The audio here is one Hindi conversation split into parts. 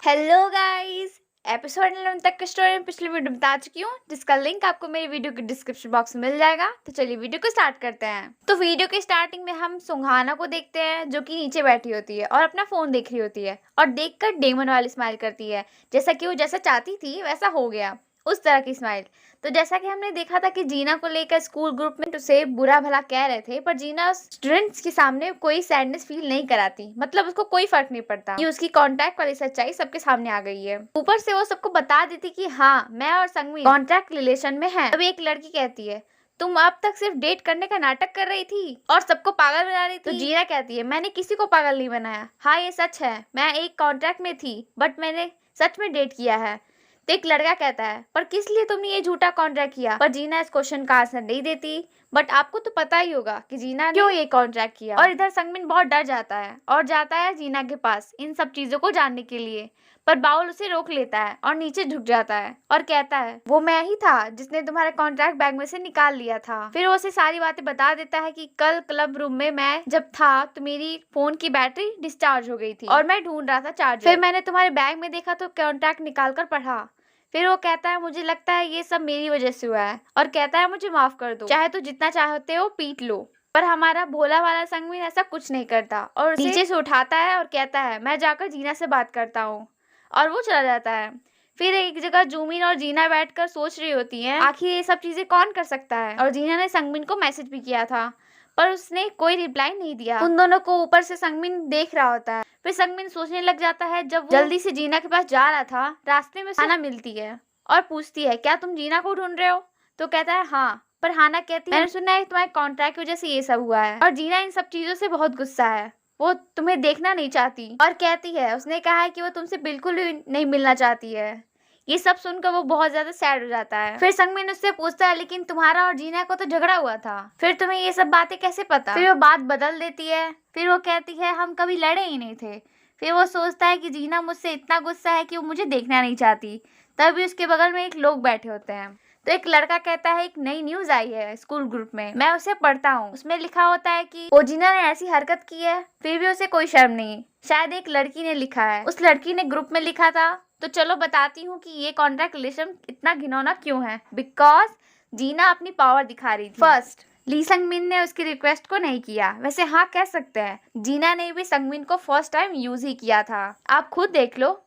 Hello guys. एपिसोड 11 तक की स्टोरी में पिछली वीडियो में बता चुकी हूँ, जिसका लिंक आपको मेरी वीडियो के डिस्क्रिप्शन बॉक्स में मिल जाएगा। तो चलिए वीडियो को स्टार्ट करते हैं। तो वीडियो के स्टार्टिंग में हम सुहाना को देखते हैं, जो कि नीचे बैठी होती है और अपना फोन देख रही होती है और देखकर डेमन वाली स्माइल करती है। जैसा कि वो जैसा चाहती थी वैसा हो गया, उस तरह की स्माइल। तो जैसा कि हमने देखा था कि जीना को लेकर स्कूल ग्रुप में उसे बुरा भला कह रहे थे, पर जीना स्टूडेंट्स के सामने कोई सैडनेस फील नहीं कराती। मतलब उसको कोई फर्क नहीं पड़ता। ये उसकी कॉन्ट्रैक्ट वाली सच्चाई सबके सामने आ गई है। ऊपर से वो सबको बता देती कि हाँ, मैं और संगमी कॉन्ट्रैक्ट रिलेशन में हैं। तभी एक लड़की कहती है, तुम अब तक सिर्फ डेट करने का नाटक कर रही थी और सबको पागल बना रही थी। तो जीना कहती है, मैंने किसी को पागल नहीं बनाया। हाँ, ये सच है, मैं एक कॉन्ट्रैक्ट में थी, बट मैंने सच में डेट किया है। तो एक लड़का कहता है, पर किस लिए तुमने ये झूठा कॉन्ट्रैक्ट किया? पर जीना इस क्वेश्चन का आंसर नहीं देती। बट आपको तो पता ही होगा कि जीना ने क्यों ये कॉन्ट्रैक्ट किया। और इधर संगमिन बहुत डर जाता है और जाता है जीना के पास इन सब चीजों को जानने के लिए। पर बाउल उसे रोक लेता है और नीचे झुक जाता है और कहता है, वो मैं ही था जिसने तुम्हारा कॉन्ट्रैक्ट बैग में से निकाल लिया था। फिर वो उसे सारी बातें बता देता है कि कल क्लब रूम में मैं जब था तो मेरी फोन की बैटरी डिस्चार्ज हो गई थी और मैं ढूंढ रहा था चार्जर। फिर मैंने तुम्हारे बैग में देखा तो कॉन्ट्रैक्ट निकाल कर पढ़ा। फिर वो कहता है, मुझे लगता है ये सब मेरी वजह से हुआ है और कहता है, मुझे माफ कर दो, चाहे तो जितना चाहते हो पीट लो। पर हमारा भोला वाला संगमीन ऐसा कुछ नहीं करता और उसे नीचे से उठाता है और कहता है, मैं जाकर जीना से बात करता हूँ। और वो चला जाता है। फिर एक जगह जूमिन और जीना बैठकर सोच रही होती हैं, आखिर ये सब चीजें कौन कर सकता है। और जीना ने संगमिन को मैसेज भी किया था, पर उसने कोई रिप्लाई नहीं दिया। उन दोनों को ऊपर से संगमिन देख रहा होता है। फिर संगमिन सोचने लग जाता है, जब वो जल्दी से जीना के पास जा रहा था, रास्ते में हाना मिलती है और पूछती है, क्या तुम जीना को ढूंढ रहे हो? तो कहता है, हाँ। पर हाना कहती है, मैंने सुना है तुम्हारे कॉन्ट्रैक्ट की वजह से ये सब हुआ है। और जीना इन सब चीजों से बहुत गुस्सा है, वो तुम्हें देखना नहीं चाहती और कहती है, उसने कहा है कि वो तुमसे बिल्कुल भी नहीं मिलना चाहती है। ये सब सुनकर वो बहुत ज्यादा सैड हो जाता है। फिर संगमिन उससे पूछता है, लेकिन तुम्हारा और जीना को तो झगड़ा हुआ था, फिर तुम्हें ये सब बातें कैसे पता? फिर वो बात बदल देती है। फिर वो कहती है, हम कभी लड़े ही नहीं थे। फिर वो सोचता है कि जीना मुझसे इतना गुस्सा है कि वो मुझे देखना नहीं चाहती। तभी उसके बगल में एक लोग बैठे होते हैं। तो एक लड़का कहता है, एक नई न्यूज आई है स्कूल ग्रुप में, मैं उसे पढ़ता हूँ। उसमें लिखा होता है कि ओजिना ने ऐसी हरकत की है, फिर भी उसे कोई शर्म नहीं। शायद एक लड़की ने लिखा है, उस लड़की ने ग्रुप में लिखा था। तो चलो बताती हूँ कि ये कॉन्ट्रैक्ट रिलेशन इतना घिनौना क्यों है। बिकॉज जीना अपनी पावर दिखा रही थी। फर्स्ट, ली संगमिन ने उसकी रिक्वेस्ट को नहीं किया। वैसे हाँ, कह सकते हैं जीना ने भी संगमिन को फर्स्ट टाइम यूज ही किया था। आप खुद देख लो।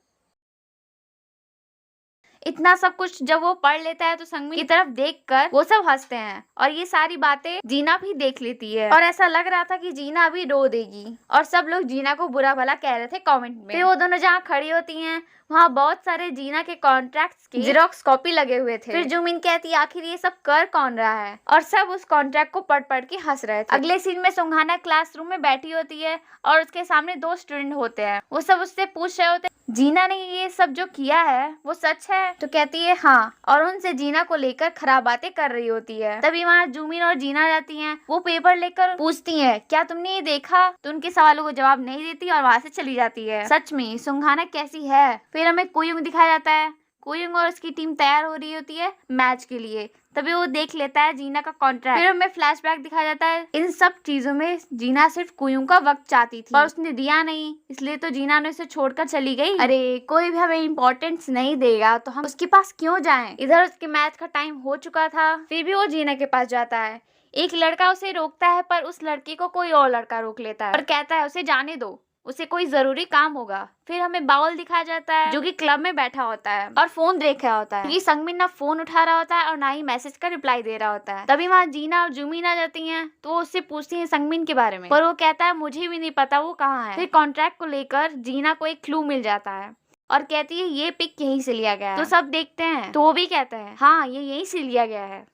इतना सब कुछ जब वो पढ़ लेता है तो संगमिन की तरफ देखकर वो सब हंसते हैं और ये सारी बातें जीना भी देख लेती है। और ऐसा लग रहा था कि जीना अभी रो देगी और सब लोग जीना को बुरा भला कह रहे थे कमेंट में। फिर वो दोनों जहाँ खड़ी होती हैं, वहाँ बहुत सारे जीना के कॉन्ट्रैक्ट्स की जेरोक्स कॉपी लगे हुए थे। फिर जूमिन कहती है, आखिर ये सब कर कौन रहा है? और सब उस कॉन्ट्रैक्ट को पढ़ पढ़ के हंस रहे थे। अगले सीन में सुहाना क्लासरूम में बैठी होती है और उसके सामने दो स्टूडेंट होते हैं। वो सब उससे पूछ रहे होते हैं, जीना ने ये सब जो किया है वो सच है? तो कहती है हाँ, और उनसे जीना को लेकर खराब बातें कर रही होती है। तभी वहाँ जूमिन और जीना जाती हैं। वो पेपर लेकर पूछती हैं, क्या तुमने ये देखा? तो उनके सवालों को जवाब नहीं देती और वहाँ से चली जाती है। सच में सुहाना कैसी है। फिर हमें कुयुंग दिखाया जाता है। कुयुंग और उसकी टीम तैयार हो रही होती है मैच के लिए। तभी वो देख लेता है जीना का कॉन्ट्रैक्ट। फिर हमें फ्लैशबैक दिखाया जाता है। इन सब चीजों में जीना सिर्फ कुयुंग का वक्त चाहती थी, पर उसने दिया नहीं, इसलिए तो जीना ने उसे छोड़कर चली गई। अरे, कोई भी हमें इम्पोर्टेंस नहीं देगा तो हम उसके पास क्यों जाएं? इधर उसके मैच का टाइम हो चुका था, फिर भी वो जीना के पास जाता है। एक लड़का उसे रोकता है, पर उस लड़के को कोई और लड़का रोक लेता है और कहता है, उसे जाने दो, उसे कोई जरूरी काम होगा। फिर हमें बाउल दिखाया जाता है, जो कि क्लब में बैठा होता है और फोन देख रहा होता है। ये संगमिन ना फोन उठा रहा होता है और ना ही मैसेज का रिप्लाई दे रहा होता है। तभी वहाँ जीना और जूमिन आ जाती हैं। तो वो उससे पूछती हैं संगमिन के बारे में, पर वो कहता है, मुझे भी नहीं पता वो कहाँ है। फिर कॉन्ट्रैक्ट को लेकर जीना को एक क्लू मिल जाता है और कहती है, ये पिक यहीं से लिया गया है। तो सब देखते हैं तो वो भी कहता है, हाँ, ये यहीं से लिया गया है।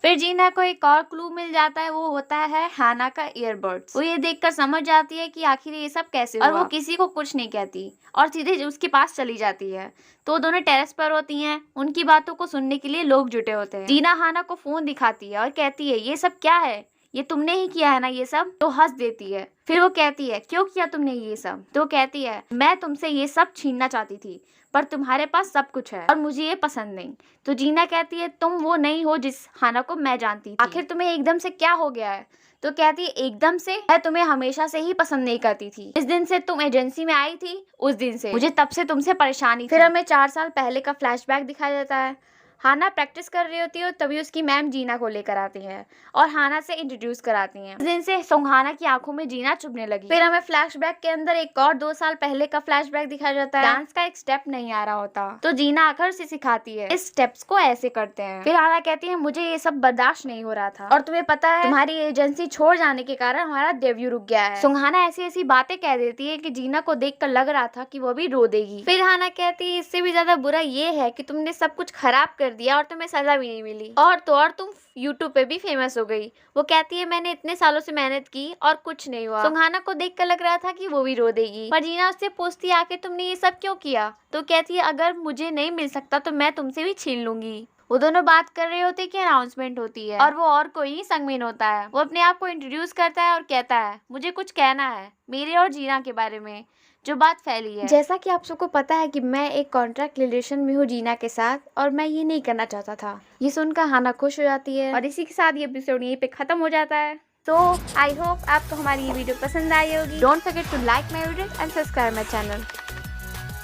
फिर जीना को एक और क्लू मिल जाता है, वो होता है हाना का ईयरबड्स। वो ये देखकर समझ जाती है कि आखिर ये सब कैसे हुआ और वो किसी को कुछ नहीं कहती और सीधे उसके पास चली जाती है। तो दोनों टेरेस पर होती हैं। उनकी बातों को सुनने के लिए लोग जुटे होते हैं। जीना हाना को फोन दिखाती है और कहती है, ये सब क्या है? ये तुमने ही किया है ना ये सब? तो हंस देती है। फिर वो कहती है, क्यों किया तुमने ये सब? तो कहती है, मैं तुमसे ये सब छीनना चाहती थी, पर तुम्हारे पास सब कुछ है और मुझे ये पसंद नहीं। तो जीना कहती है, तुम वो नहीं हो जिस हाना को मैं जानती थी। आखिर तुम्हें एकदम से क्या हो गया है? तो कहती है एकदम से, मैं तुम्हें हमेशा से ही पसंद नहीं करती थी, इस दिन से तुम एजेंसी में आई थी उस दिन से मुझे तब से तुमसे परेशानी। फिर हमें 4 साल पहले का फ्लैशबैक दिखाया जाता है। हाना प्रैक्टिस कर रही होती है और तभी उसकी मैम जीना को लेकर आती है और हाना से इंट्रोड्यूस कराती हैं। उस दिन से सुंघाना की आंखों में जीना चुभने लगी। फिर हमें फ्लैशबैक के अंदर एक और 2 साल पहले का फ्लैशबैक दिखाया जाता है। डांस का एक स्टेप नहीं आ रहा होता तो जीना आकर उसे सिखाती है, इस स्टेप्स को ऐसे करते हैं। फिर हाना कहती है मुझे ये सब बर्दाश्त नहीं हो रहा था और तुम्हें पता है तुम्हारी एजेंसी छोड़ जाने के कारण हमारा डेब्यू रुक गया है। सुंघाना ऐसी ऐसी बातें कह देती है कि जीना को देखकर लग रहा था कि वो भी रो देगी। फिर हाना कहती है इससे भी ज्यादा बुरा ये है कि तुमने सब कुछ खराब कर दिया और तुम्हें सजा भी नहीं मिली और तुम YouTube पे भी फेमस हो गई। वो कहती है मैंने इतने सालों से मेहनत की और कुछ नहीं हुआ। सुंघाना को देखकर लग रहा था कि वो भी रो देगी, पर जीना उससे पूछती आके तुमने ये सब क्यों किया? तो कहती है अगर मुझे नहीं मिल सकता तो मैं तुमसे भी छीन लूंगी। वो दोनों बात कर रहे होते कि अनाउंसमेंट होती है और वो और कोई नहीं संगमीन होता है। वो अपने आप को इंट्रोड्यूस करता है और कहता है मुझे कुछ कहना है मेरे और जीना के बारे में जो बात फैली है। जैसा कि आप सबको पता है कि मैं एक कॉन्ट्रैक्ट रिलेशन में हूँ जीना के साथ और मैं ये नहीं करना चाहता था। ये सुनकर हाना खुश हो जाती है और इसी के साथ ये एपिसोड यहीं पे खत्म हो जाता है। तो आई होप आपको हमारी ये वीडियो पसंद आई होगी। Don't forget to like my video and subscribe my channel.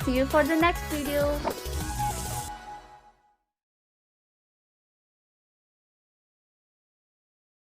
See you for the next video.